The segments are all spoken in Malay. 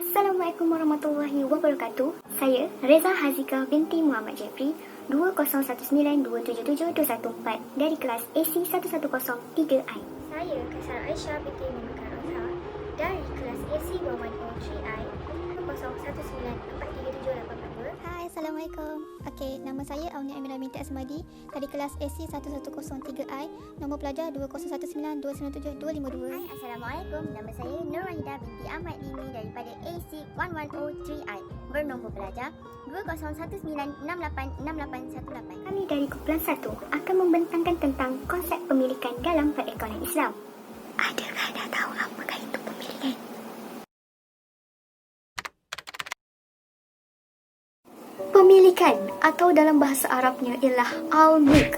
Assalamualaikum warahmatullahi wabarakatuh. Saya Reza Hazika binti Muhammad Jeffrey 2019277214 dari kelas AC 110-3I. Saya Kaisar Aisyah binti Muhammad Karosa dari kelas AC 113I 01943782. Hai, Assalamualaikum. Okey, nama saya Aunia Amira binti Asmadi dari kelas AC 1103I, nombor pelajar 2019297252. Hai, Assalamualaikum. Nama saya Nur Wahida binti Ahmad Lini daripada AC 110-3I, bernombor pelajar 2019686818. Kami dari kumpulan 1 akan membentangkan tentang konsep pemilikan dalam perekonomian Islam. Adakah anda tahu apakah itu pemilikan? Pemilikan atau dalam bahasa Arabnya ialah al-mulk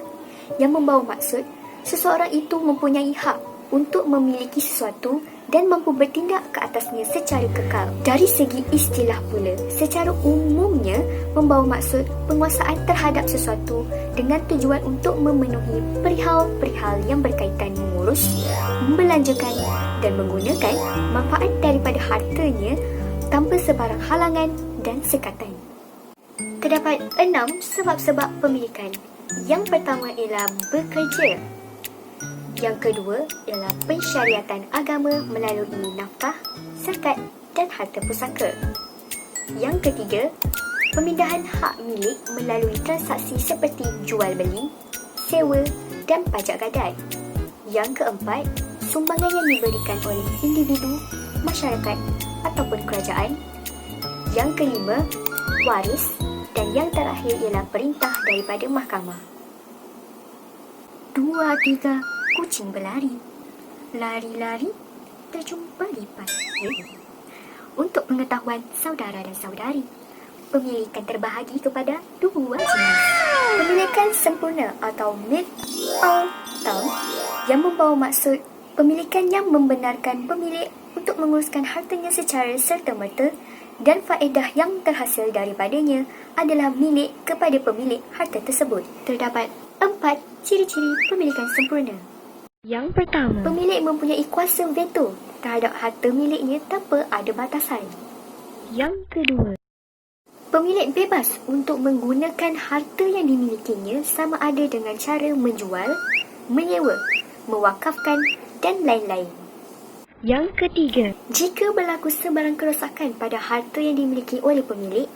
yang membawa maksud seseorang itu mempunyai hak untuk memiliki sesuatu dan mampu bertindak ke atasnya secara kekal. Dari segi istilah pula, secara umumnya membawa maksud penguasaan terhadap sesuatu dengan tujuan untuk memenuhi perihal-perihal yang berkaitan mengurus, membelanjakan dan menggunakan manfaat daripada hartanya tanpa sebarang halangan dan sekatan. Terdapat 6 sebab-sebab pemilikan. Yang pertama ialah bekerja. Yang kedua ialah pensyariatan agama melalui nafkah, zakat dan harta pusaka. Yang ketiga, pemindahan hak milik melalui transaksi seperti jual beli, sewa dan pajak gadai. Yang keempat, sumbangan yang diberikan oleh individu, masyarakat ataupun kerajaan. Yang kelima, waris. Dan yang terakhir ialah perintah daripada mahkamah. 2, 3, kucing berlari. Lari-lari, terjumpa lipat. Untuk pengetahuan saudara dan saudari, pemilikan terbahagi kepada 2 jenis. Pemilikan sempurna atau mid-term yang membawa maksud pemilikan yang membenarkan pemilik untuk menguruskan hartanya secara serta-merta dan faedah yang terhasil daripadanya adalah milik kepada pemilik harta tersebut. Terdapat 4 ciri-ciri pemilikan sempurna. Yang pertama, pemilik mempunyai kuasa veto terhadap harta miliknya tanpa ada batasan. Yang kedua, pemilik bebas untuk menggunakan harta yang dimilikinya sama ada dengan cara menjual, menyewa, mewakafkan dan lain-lain. Yang ketiga, jika berlaku sebarang kerosakan pada harta yang dimiliki oleh pemilik,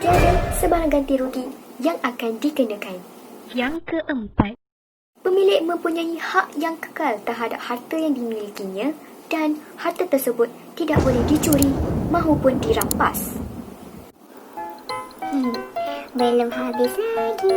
tiada sebarang ganti rugi yang akan dikenakan. Yang keempat, pemilik mempunyai hak yang kekal terhadap harta yang dimilikinya dan harta tersebut tidak boleh dicuri maupun dirampas. belum habis lagi.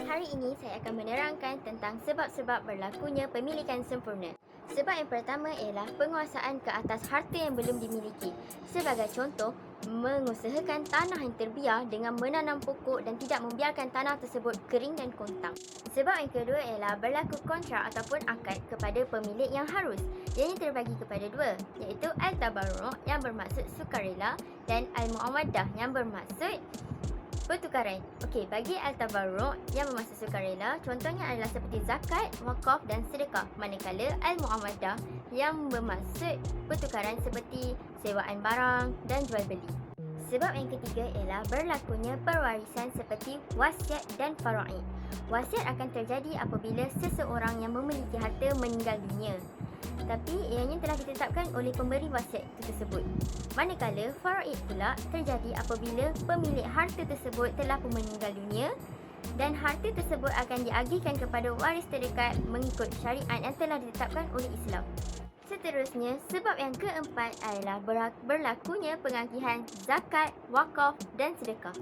Hari ini saya akan menerangkan tentang sebab-sebab berlakunya pemilikan sempurna. Sebab yang pertama ialah penguasaan ke atas harta yang belum dimiliki. Sebagai contoh, mengusahakan tanah yang terbiar dengan menanam pokok dan tidak membiarkan tanah tersebut kering dan kontang. Sebab yang kedua ialah berlaku kontrak ataupun akad kepada pemilik yang harus. Ianya terbagi kepada 2, iaitu al-tabarru' yang bermaksud sukarela dan al-mu'awadah yang bermaksud pertukaran. Okey, bagi al-tabarru' yang bermaksud sukarela, contohnya adalah seperti zakat, wakaf dan sedekah. Manakala al-mu'awadah yang bermaksud pertukaran seperti sewaan barang dan jual beli. Sebab yang ketiga ialah berlakunya perwarisan seperti wasiat dan faraid. Wasiat akan terjadi apabila seseorang yang memiliki harta meninggal dunia, tapi ianya telah ditetapkan oleh pemberi wasiat tersebut. Manakala faraid pula terjadi apabila pemilik harta tersebut telah pun meninggal dunia dan harta tersebut akan diagihkan kepada waris terdekat mengikut syariat yang telah ditetapkan oleh Islam. Seterusnya, sebab yang keempat adalah berlakunya pengagihan zakat, wakaf dan sedekah.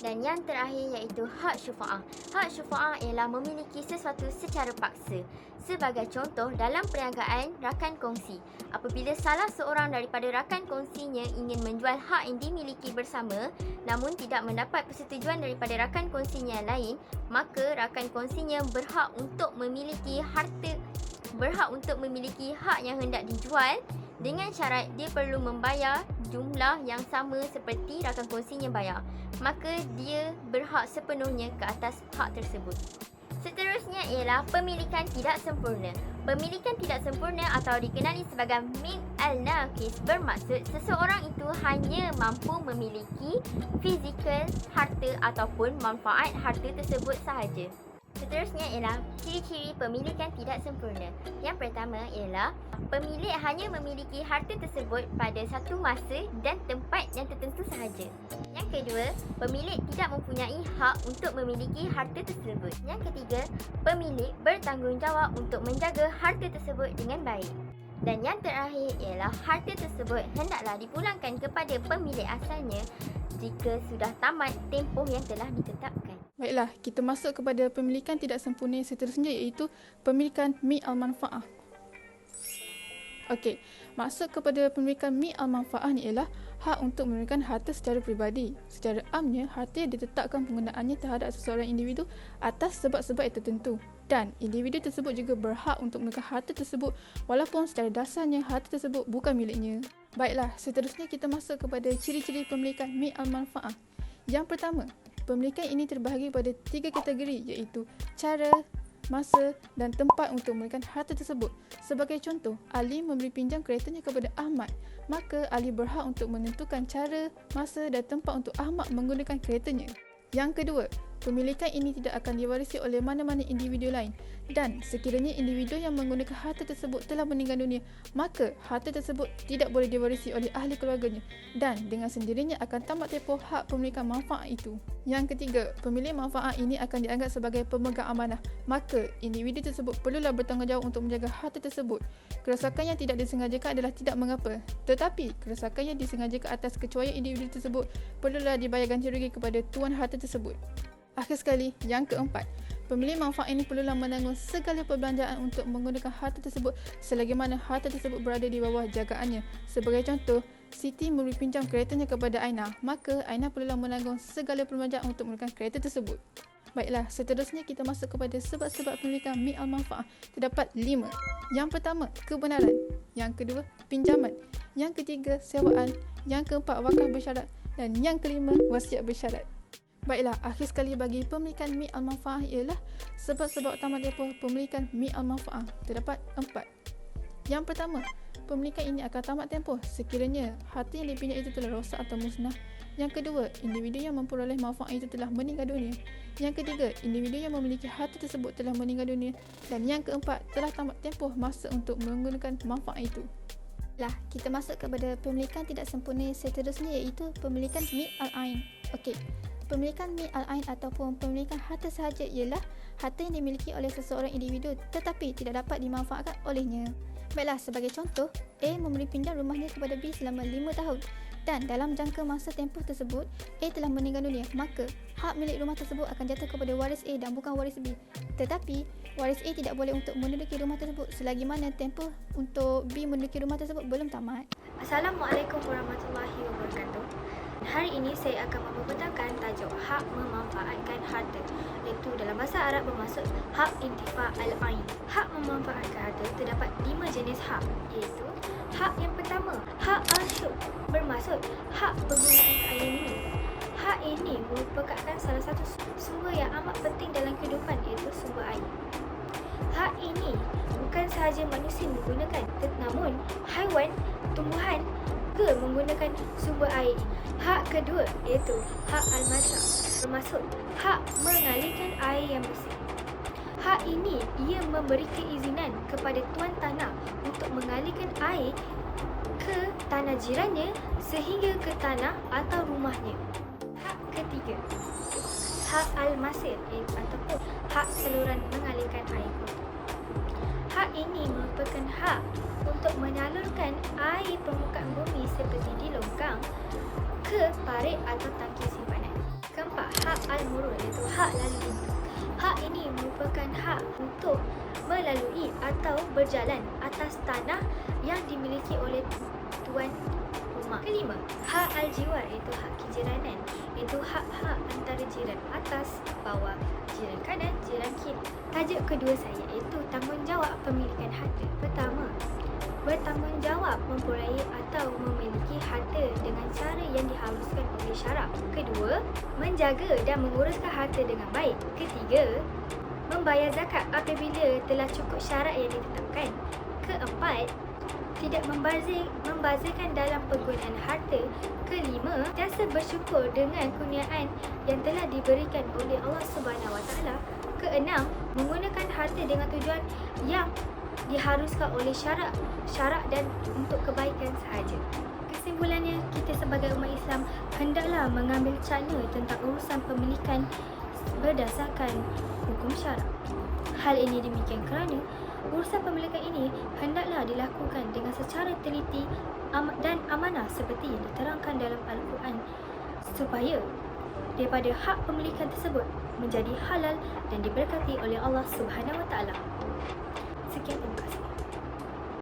Dan yang terakhir iaitu hak syufa'ah. Hak syufa'ah ialah memiliki sesuatu secara paksa. Sebagai contoh, dalam perniagaan rakan kongsi, apabila salah seorang daripada rakan kongsinya ingin menjual hak yang dimiliki bersama namun tidak mendapat persetujuan daripada rakan kongsinya yang lain, maka rakan kongsinya berhak untuk memiliki hak yang hendak dijual dengan syarat dia perlu membayar jumlah yang sama seperti rakan kongsinya bayar. Maka dia berhak sepenuhnya ke atas hak tersebut. Seterusnya ialah pemilikan tidak sempurna. Pemilikan tidak sempurna atau dikenali sebagai min al-naqis bermaksud seseorang itu hanya mampu memiliki fizikal harta ataupun manfaat harta tersebut sahaja. Seterusnya ialah ciri-ciri pemilikan tidak sempurna. Yang pertama ialah pemilik hanya memiliki harta tersebut pada satu masa dan tempat yang tertentu sahaja. Yang kedua, pemilik tidak mempunyai hak untuk memiliki harta tersebut. Yang ketiga, pemilik bertanggungjawab untuk menjaga harta tersebut dengan baik. Dan yang terakhir ialah harta tersebut hendaklah dipulangkan kepada pemilik asalnya jika sudah tamat tempoh yang telah ditetapkan. Baiklah, kita masuk kepada pemilikan tidak sempurna yang seterusnya iaitu pemilikan mi al-manfa'ah. Okey, maksud kepada pemilikan mi al-manfa'ah ni ialah hak untuk memilikan harta secara peribadi. Secara amnya, harta yang ditetapkan penggunaannya terhadap seseorang individu atas sebab-sebab yang tertentu. Dan individu tersebut juga berhak untuk memilikan harta tersebut walaupun secara dasarnya harta tersebut bukan miliknya. Baiklah, seterusnya kita masuk kepada ciri-ciri pemilikan mi al-manfa'ah. Yang pertama, pemilikan ini terbahagi pada 3 kategori iaitu cara, masa dan tempat untuk memilikan harta tersebut. Sebagai contoh, Ali memberi pinjam keretanya kepada Ahmad. Maka Ali berhak untuk menentukan cara, masa dan tempat untuk Ahmad menggunakan keretanya. Yang kedua, pemilikan ini tidak akan diwarisi oleh mana-mana individu lain dan sekiranya individu yang menggunakan harta tersebut telah meninggal dunia, maka harta tersebut tidak boleh diwarisi oleh ahli keluarganya dan dengan sendirinya akan tamat tempoh hak pemilikan manfaat itu. Yang ketiga, pemilik manfaat ini akan dianggap sebagai pemegang amanah, maka individu tersebut perlulah bertanggungjawab untuk menjaga harta tersebut. Kerosakan yang tidak disengajakan adalah tidak mengapa, tetapi kerosakan yang disengajakan atas kecuaian individu tersebut perlulah dibayar ganti rugi kepada tuan harta tersebut. Akhir sekali, yang keempat, pemilik manfaat ini perlulah menanggung segala perbelanjaan untuk menggunakan harta tersebut selagi mana harta tersebut berada di bawah jagaannya. Sebagai contoh, Siti memberi pinjam keretanya kepada Aina, maka Aina perlulah menanggung segala perbelanjaan untuk menggunakan kereta tersebut. Baiklah, seterusnya kita masuk kepada sebab-sebab pemilikan mi al-manfa'ah. Terdapat 5. Yang pertama, kebenaran. Yang kedua, pinjaman. Yang ketiga, sewaan. Yang keempat, wakaf bersyarat. Dan yang kelima, wasiat bersyarat. Baiklah, akhir sekali bagi pemilikan mi al-manfa'ah ialah sebab-sebab utama tempoh pemilikan mi al-manfa'ah. Terdapat 4. Yang pertama, pemilikan ini akan tamat tempoh sekiranya harta yang dipinjam itu telah rosak atau musnah. Yang kedua, individu yang memperoleh manfaat itu telah meninggal dunia. Yang ketiga, individu yang memiliki harta tersebut telah meninggal dunia. Dan yang keempat, telah tamat tempoh masa untuk menggunakan manfaat itu. Kita masuk kepada pemilikan tidak sempurna seterusnya iaitu pemilikan mi al-ain. Okey. Pemilikan mi al-ain ataupun pemilikan harta sahaja ialah harta yang dimiliki oleh seseorang individu tetapi tidak dapat dimanfaatkan olehnya. Baiklah, sebagai contoh, A memberi pinjam rumahnya kepada B selama 5 tahun dan dalam jangka masa tempoh tersebut A telah meninggal dunia, maka hak milik rumah tersebut akan jatuh kepada waris A dan bukan waris B. Tetapi waris A tidak boleh untuk menduduki rumah tersebut selagi mana tempoh untuk B menduduki rumah tersebut belum tamat. Assalamualaikum warahmatullahi wabarakatuh. Hari ini saya akan membentangkan tajuk hak memanfaatkan harta, iaitu dalam bahasa Arab bermaksud hak intifa al-ain. Hak memanfaatkan harta terdapat 5 jenis hak, iaitu hak yang pertama, hak al-syub, bermaksud hak penggunaan air minum. Hak ini merupakan salah satu sumber yang amat penting dalam kehidupan, iaitu sumber air. Hak ini bukan sahaja manusia menggunakan, namun haiwan, tumbuhan juga menggunakan sumber air. Hak kedua iaitu hak al-mashrab, bermaksud hak mengalirkan air yang bersih. Hak ini ia memberi keizinan kepada tuan tanah untuk mengalirkan air ke tanah jirannya sehingga ke tanah atau rumahnya. Hak ketiga, hak al-masir ataupun hak saluran mengalirkan air kotor. Hak ini merupakan hak untuk menyalurkan air permukaan bumi seperti di longkang ke parit atau tangki simpanan. Keempat, hak al-murur iaitu hak lalu lintas. Hak ini merupakan hak untuk melalui atau berjalan atas tanah yang dimiliki oleh tuan rumah. Kelima, hak al-jiwar iaitu hak kejiranan, iaitu hak-hak antara jiran atas, bawah, jiran kanan, jiran kiri. Tajuk kedua saya iaitu tanggungjawab pemilikan harta. Pertama, bertanggungjawab memperoleh atau memiliki harta dengan cara yang diharuskan oleh syarak. Kedua, menjaga dan menguruskan harta dengan baik. Ketiga, membayar zakat apabila telah cukup syarat yang ditetapkan. Keempat, tidak membazirkan dalam penggunaan harta. Kelima, sentiasa bersyukur dengan kurniaan yang telah diberikan oleh Allah Subhanahu Wa Taala. Keenam, menggunakan harta dengan tujuan yang diharuskan oleh syarak dan untuk kebaikan sahaja. Kesimpulannya, kita sebagai umat Islam hendaklah mengambil cara tentang urusan pemilikan berdasarkan hukum syarak. Hal ini demikian kerana urusan pemilikan ini hendaklah dilakukan dengan secara teliti dan amanah seperti yang diterangkan dalam Al-Quran, supaya daripada hak pemilikan tersebut menjadi halal dan diberkati oleh Allah Subhanahu Wa Taala. Sekian, terima kasih.